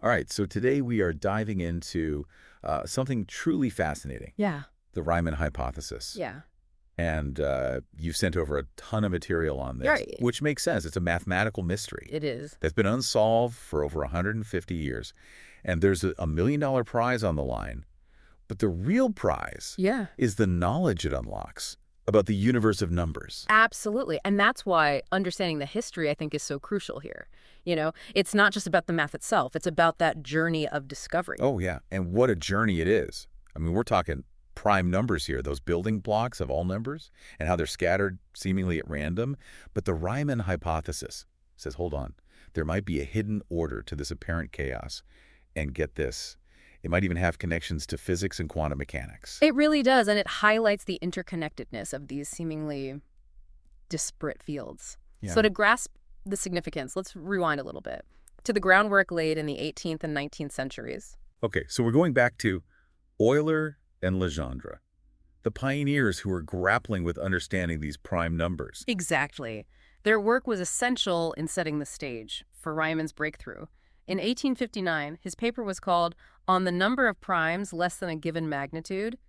All right, so today we are diving into something truly fascinating, Yeah. the Riemann hypothesis. Yeah. And you've sent over a ton of material on You're this, right. which makes sense. It's a mathematical mystery It is. that's been unsolved for over 150 years. And there's a $1 million prize on the line. But the real prize Yeah. is the knowledge it unlocks about the universe of numbers. Absolutely. And that's why understanding the history, I think, is so crucial here. It's not just about the math itself. It's about that journey of discovery. Oh, yeah. And what a journey it is. I mean, we're talking prime numbers here, those building blocks of all numbers, and how they're scattered seemingly at random. But the Riemann hypothesis says, hold on, there might be a hidden order to this apparent chaos. And get this, it might even have connections to physics and quantum mechanics. It really does. And it highlights the interconnectedness of these seemingly disparate fields. Yeah. So to grasp the significance, let's rewind a little bit to the groundwork laid in the 18th and 19th centuries. Okay, so we're going back to Euler and Legendre, the pioneers who were grappling with understanding these prime numbers. Exactly. Their work was essential in setting the stage for Riemann's breakthrough. In 1859, his paper was called On the Number of Primes Less Than a Given Magnitude,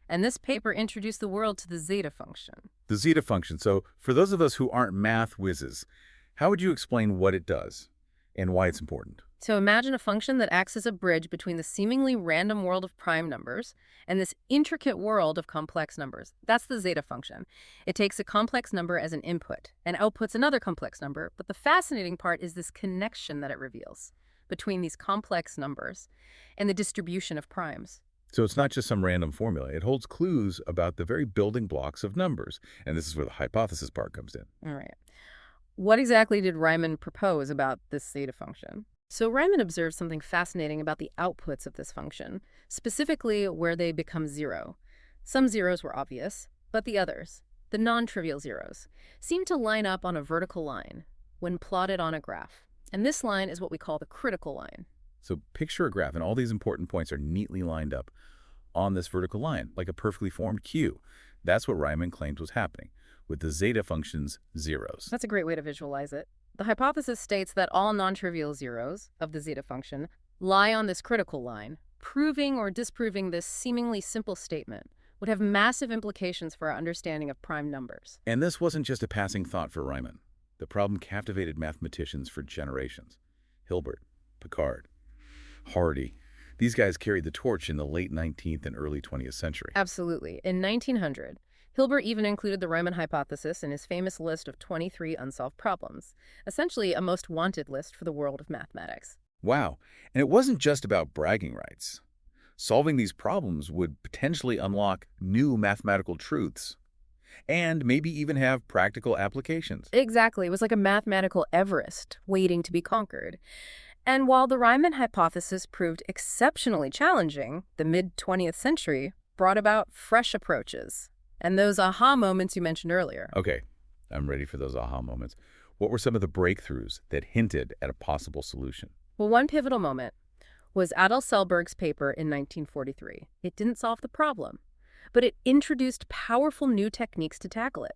and this paper introduced the world to the zeta function. The zeta function. So for those of us who aren't math whizzes, how would you explain what it does and why it's important? So imagine a function that acts as a bridge between the seemingly random world of prime numbers and this intricate world of complex numbers. That's the zeta function. It takes a complex number as an input and outputs another complex number, but the fascinating part is this connection that it reveals between these complex numbers and the distribution of primes. So it's not just some random formula. It holds clues about the very building blocks of numbers. And this is where the hypothesis part comes in. All right. What exactly did Riemann propose about this zeta function? So Riemann observed something fascinating about the outputs of this function, specifically where they become zero. Some zeros were obvious, but the others, the non-trivial zeros, seem to line up on a vertical line when plotted on a graph. And this line is what we call the critical line. So picture a graph, and all these important points are neatly lined up on this vertical line, like a perfectly formed cue. That's what Riemann claimed was happening with the zeta function's zeros. That's a great way to visualize it. The hypothesis states that all non-trivial zeros of the zeta function lie on this critical line. Proving or disproving this seemingly simple statement would have massive implications for our understanding of prime numbers. And this wasn't just a passing thought for Riemann. The problem captivated mathematicians for generations. Hilbert, Picard, Hardy. These guys carried the torch in the late 19th and early 20th century. Absolutely. In 1900, Hilbert even included the Riemann hypothesis in his famous list of 23 unsolved problems, essentially a most wanted list for the world of mathematics. Wow. And it wasn't just about bragging rights. Solving these problems would potentially unlock new mathematical truths and maybe even have practical applications. Exactly. It was like a mathematical Everest waiting to be conquered. And while the Riemann hypothesis proved exceptionally challenging, the mid-20th century brought about fresh approaches. And those aha moments you mentioned earlier. Okay, I'm ready for those aha moments. What were some of the breakthroughs that hinted at a possible solution? Well, one pivotal moment was Adolf Selberg's paper in 1943. It didn't solve the problem, but it introduced powerful new techniques to tackle it.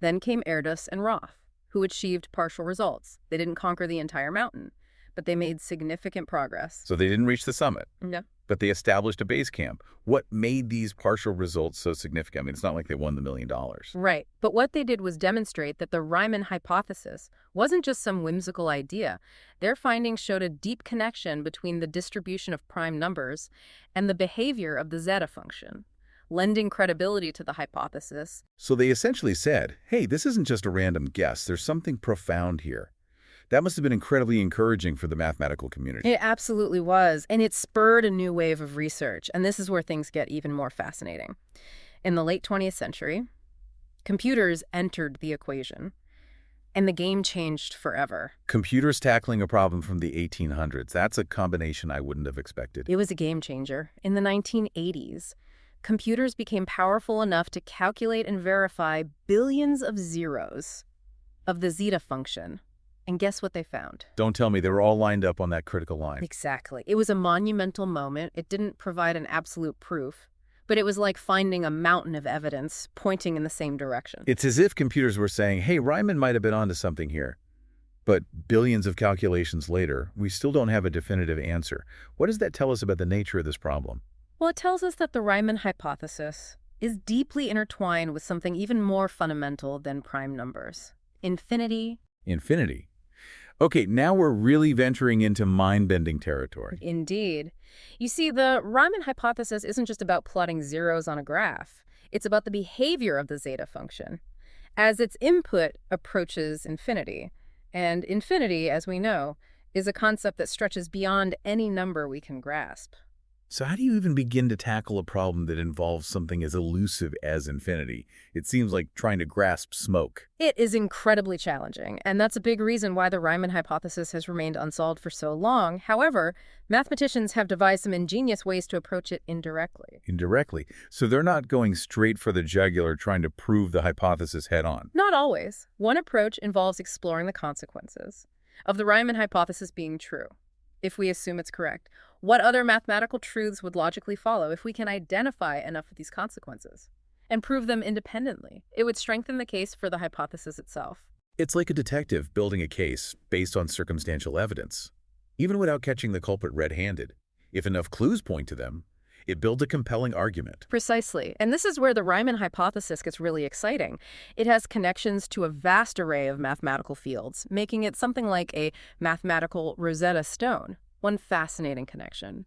Then came Erdős and Roth, who achieved partial results. They didn't conquer the entire mountain, but they made significant progress. So they didn't reach the summit. No. But they established a base camp. What made these partial results so significant? I mean, it's not like they won the $1 million. Right. But what they did was demonstrate that the Riemann hypothesis wasn't just some whimsical idea. Their findings showed a deep connection between the distribution of prime numbers and the behavior of the zeta function, lending credibility to the hypothesis. So they essentially said, hey, this isn't just a random guess. There's something profound here. That must have been incredibly encouraging for the mathematical community. It absolutely was, and it spurred a new wave of research, and this is where things get even more fascinating. In the late 20th century, computers entered the equation, and the game changed forever. Computers tackling a problem from the 1800s, that's a combination I wouldn't have expected. It was a game changer. In the 1980s, computers became powerful enough to calculate and verify billions of zeros of the zeta function. And guess what they found? Don't tell me they were all lined up on that critical line. Exactly. It was a monumental moment. It didn't provide an absolute proof, but it was like finding a mountain of evidence pointing in the same direction. It's as if computers were saying, hey, Riemann might have been onto something here. But billions of calculations later, we still don't have a definitive answer. What does that tell us about the nature of this problem? Well, it tells us that the Riemann hypothesis is deeply intertwined with something even more fundamental than prime numbers: infinity. Infinity. Okay, now we're really venturing into mind-bending territory. Indeed. You see, the Riemann hypothesis isn't just about plotting zeros on a graph. It's about the behavior of the zeta function as its input approaches infinity. And infinity, as we know, is a concept that stretches beyond any number we can grasp. So how do you even begin to tackle a problem that involves something as elusive as infinity? It seems like trying to grasp smoke. It is incredibly challenging, and that's a big reason why the Riemann hypothesis has remained unsolved for so long. However, mathematicians have devised some ingenious ways to approach it indirectly. Indirectly. So they're not going straight for the jugular trying to prove the hypothesis head-on. Not always. One approach involves exploring the consequences of the Riemann hypothesis being true, if we assume it's correct. What other mathematical truths would logically follow if we can identify enough of these consequences and prove them independently? It would strengthen the case for the hypothesis itself. It's like a detective building a case based on circumstantial evidence. Even without catching the culprit red-handed, if enough clues point to them, it builds a compelling argument. Precisely. And this is where the Riemann hypothesis gets really exciting. It has connections to a vast array of mathematical fields, making it something like a mathematical Rosetta Stone. One fascinating connection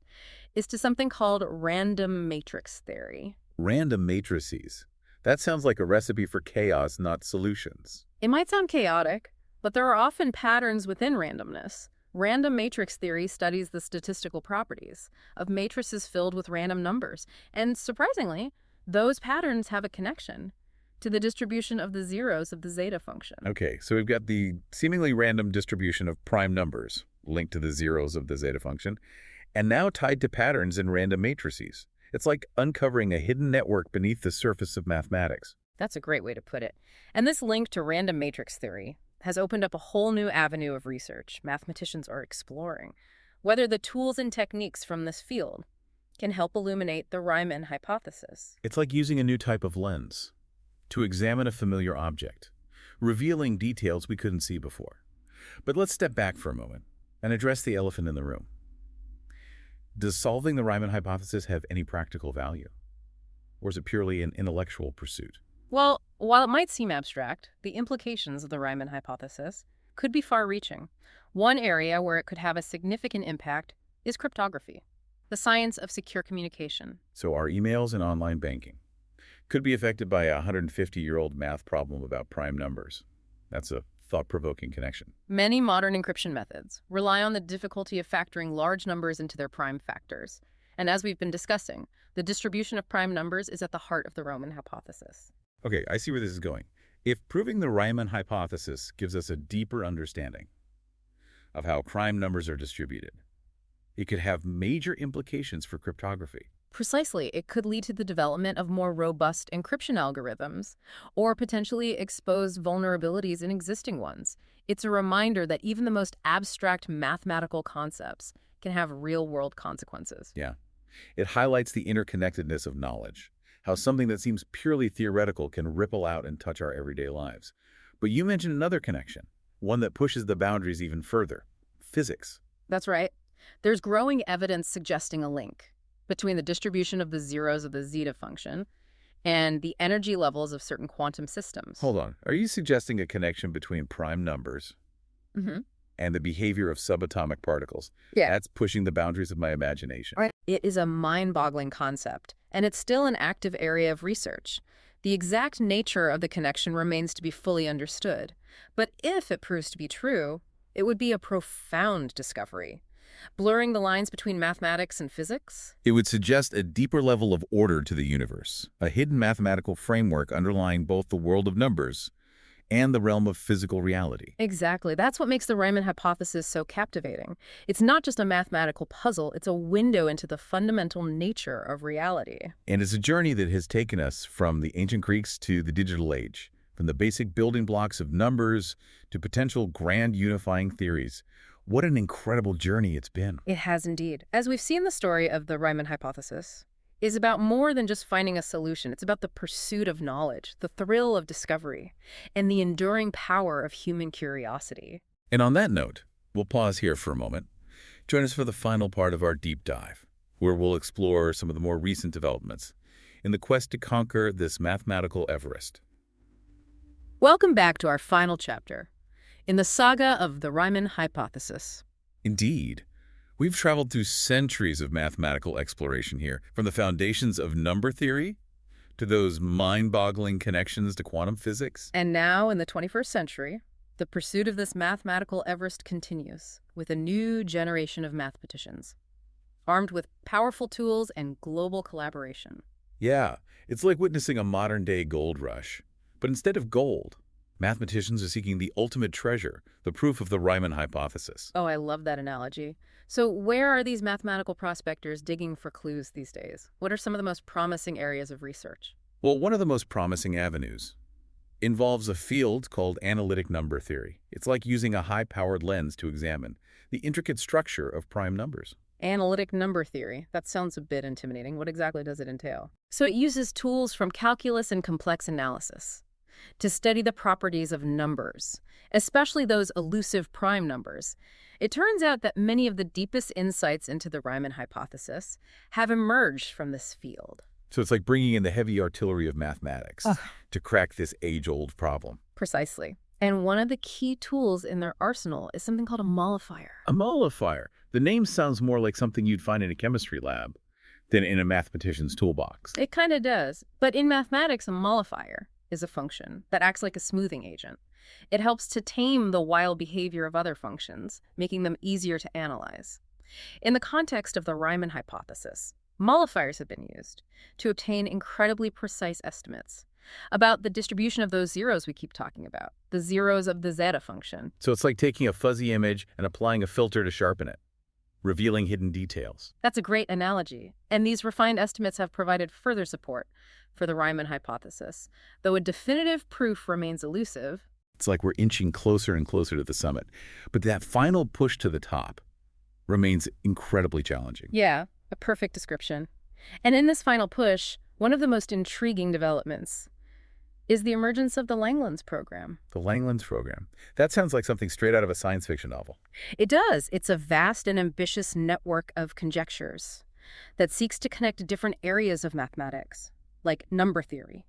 is to something called random matrix theory. Random matrices. That sounds like a recipe for chaos, not solutions. It might sound chaotic, but there are often patterns within randomness. Random matrix theory studies the statistical properties of matrices filled with random numbers. And surprisingly, those patterns have a connection to the distribution of the zeros of the zeta function. Okay, so we've got the seemingly random distribution of prime numbers linked to the zeros of the zeta function, and now tied to patterns in random matrices. It's like uncovering a hidden network beneath the surface of mathematics. That's a great way to put it. And this link to random matrix theory has opened up a whole new avenue of research mathematicians are exploring, whether the tools and techniques from this field can help illuminate the Riemann hypothesis. It's like using a new type of lens to examine a familiar object, revealing details we couldn't see before. But let's step back for a moment and address the elephant in the room. Does solving the Riemann hypothesis have any practical value? Or is it purely an intellectual pursuit? Well, while it might seem abstract, the implications of the Riemann hypothesis could be far-reaching. One area where it could have a significant impact is cryptography, the science of secure communication. So our emails and online banking could be affected by a 150-year-old math problem about prime numbers. That's a thought-provoking connection. Many modern encryption methods rely on the difficulty of factoring large numbers into their prime factors. And as we've been discussing, the distribution of prime numbers is at the heart of the Riemann hypothesis. Okay, I see where this is going. If proving the Riemann hypothesis gives us a deeper understanding of how prime numbers are distributed, it could have major implications for cryptography. Precisely, it could lead to the development of more robust encryption algorithms, or potentially expose vulnerabilities in existing ones. It's a reminder that even the most abstract mathematical concepts can have real-world consequences. Yeah. It highlights the interconnectedness of knowledge, how something that seems purely theoretical can ripple out and touch our everyday lives. But you mentioned another connection, one that pushes the boundaries even further: physics. That's right. There's growing evidence suggesting a link between the distribution of the zeros of the zeta function and the energy levels of certain quantum systems. Hold on. Are you suggesting a connection between prime numbers and the behavior of subatomic particles? Yeah. That's pushing the boundaries of my imagination. Right. It is a mind-boggling concept, and it's still an active area of research. The exact nature of the connection remains to be fully understood. But if it proves to be true, it would be a profound discovery, blurring the lines between mathematics and physics. It would suggest a deeper level of order to the universe, a hidden mathematical framework underlying both the world of numbers and the realm of physical reality. Exactly. That's what makes the Riemann hypothesis so captivating. It's not just a mathematical puzzle, it's a window into the fundamental nature of reality. And it's a journey that has taken us from the ancient Greeks to the digital age, from the basic building blocks of numbers to potential grand unifying theories. What an incredible journey it's been. It has indeed. As we've seen, the story of the Riemann hypothesis is about more than just finding a solution. It's about the pursuit of knowledge, the thrill of discovery, and the enduring power of human curiosity. And on that note, we'll pause here for a moment. Join us for the final part of our deep dive, where we'll explore some of the more recent developments in the quest to conquer this mathematical Everest. Welcome back to our final chapter in the saga of the Riemann hypothesis. Indeed, we've traveled through centuries of mathematical exploration here, from the foundations of number theory to those mind-boggling connections to quantum physics. And now, in the 21st century, the pursuit of this mathematical Everest continues with a new generation of mathematicians, armed with powerful tools and global collaboration. Yeah, it's like witnessing a modern-day gold rush. But instead of gold, mathematicians are seeking the ultimate treasure, the proof of the Riemann hypothesis. Oh, I love that analogy. So where are these mathematical prospectors digging for clues these days? What are some of the most promising areas of research? Well, one of the most promising avenues involves a field called analytic number theory. It's like using a high-powered lens to examine the intricate structure of prime numbers. Analytic number theory. That sounds a bit intimidating. What exactly does it entail? So it uses tools from calculus and complex analysis to study the properties of numbers, especially those elusive prime numbers. It turns out that many of the deepest insights into the Riemann hypothesis have emerged from this field. So it's like bringing in the heavy artillery of mathematics to crack this age-old problem. Precisely. And one of the key tools in their arsenal is something called a mollifier. A mollifier. The name sounds more like something you'd find in a chemistry lab than in a mathematician's toolbox. It kind of does. But in mathematics, a mollifier is a function that acts like a smoothing agent. It helps to tame the wild behavior of other functions, making them easier to analyze. In the context of the Riemann hypothesis, mollifiers have been used to obtain incredibly precise estimates about the distribution of those zeros we keep talking about, the zeros of the zeta function. So it's like taking a fuzzy image and applying a filter to sharpen it, revealing hidden details. That's a great analogy, and these refined estimates have provided further support for the Riemann hypothesis. Though a definitive proof remains elusive, It's like we're inching closer and closer to the summit. But that final push to the top remains incredibly challenging. yeah, a perfect description. And in this final push, one of the most intriguing developments is the emergence of the Langlands program. The Langlands program. That sounds like something straight out of a science fiction novel. It does. It's a vast and ambitious network of conjectures that seeks to connect different areas of mathematics, like number theory,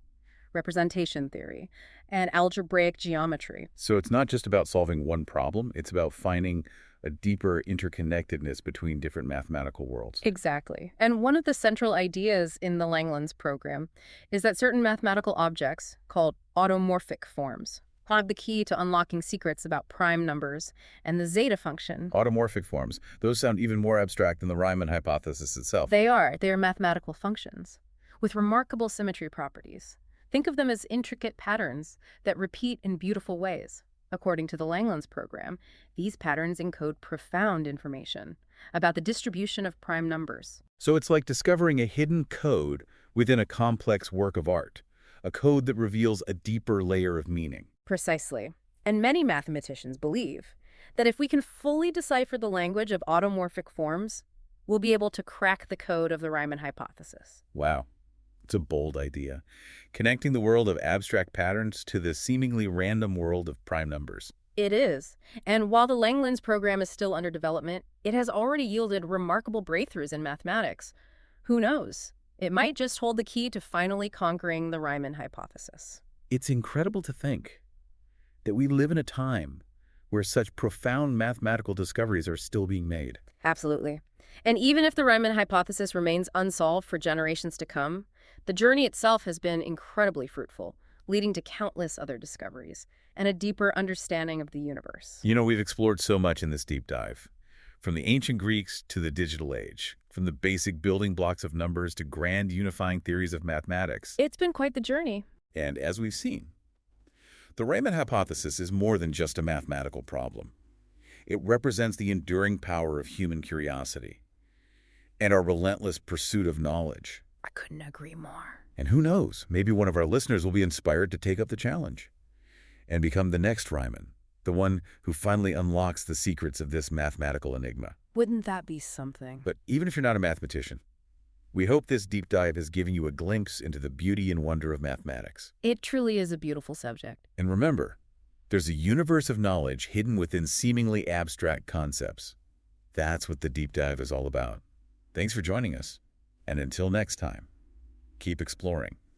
representation theory, and algebraic geometry. So it's not just about solving one problem, it's about finding a deeper interconnectedness between different mathematical worlds. Exactly. And one of the central ideas in the Langlands program is that certain mathematical objects, called automorphic forms, have the key to unlocking secrets about prime numbers and the zeta function. Automorphic forms. Those sound even more abstract than the Riemann hypothesis itself. They are mathematical functions with remarkable symmetry properties. Think of them as intricate patterns that repeat in beautiful ways. According to the Langlands program, these patterns encode profound information about the distribution of prime numbers. So it's like discovering a hidden code within a complex work of art, a code that reveals a deeper layer of meaning. Precisely. And many mathematicians believe that if we can fully decipher the language of automorphic forms, we'll be able to crack the code of the Riemann hypothesis. Wow. It's a bold idea, connecting the world of abstract patterns to the seemingly random world of prime numbers. It is. And while the Langlands program is still under development, it has already yielded remarkable breakthroughs in mathematics. Who knows? It might just hold the key to finally conquering the Riemann hypothesis. It's incredible to think that we live in a time where such profound mathematical discoveries are still being made. Absolutely. And even if the Riemann hypothesis remains unsolved for generations to come, the journey itself has been incredibly fruitful, leading to countless other discoveries and a deeper understanding of the universe. You know, we've explored so much in this deep dive, from the ancient Greeks to the digital age, from the basic building blocks of numbers to grand unifying theories of mathematics. It's been quite the journey. And as we've seen, the Riemann hypothesis is more than just a mathematical problem. It represents the enduring power of human curiosity and our relentless pursuit of knowledge. I couldn't agree more. And who knows, maybe one of our listeners will be inspired to take up the challenge and become the next Riemann, the one who finally unlocks the secrets of this mathematical enigma. Wouldn't that be something? But even if you're not a mathematician, we hope this deep dive has given you a glimpse into the beauty and wonder of mathematics. It truly is a beautiful subject. And remember, There's a universe of knowledge hidden within seemingly abstract concepts. That's what the deep dive is all about. Thanks for joining us. And until next time, keep exploring.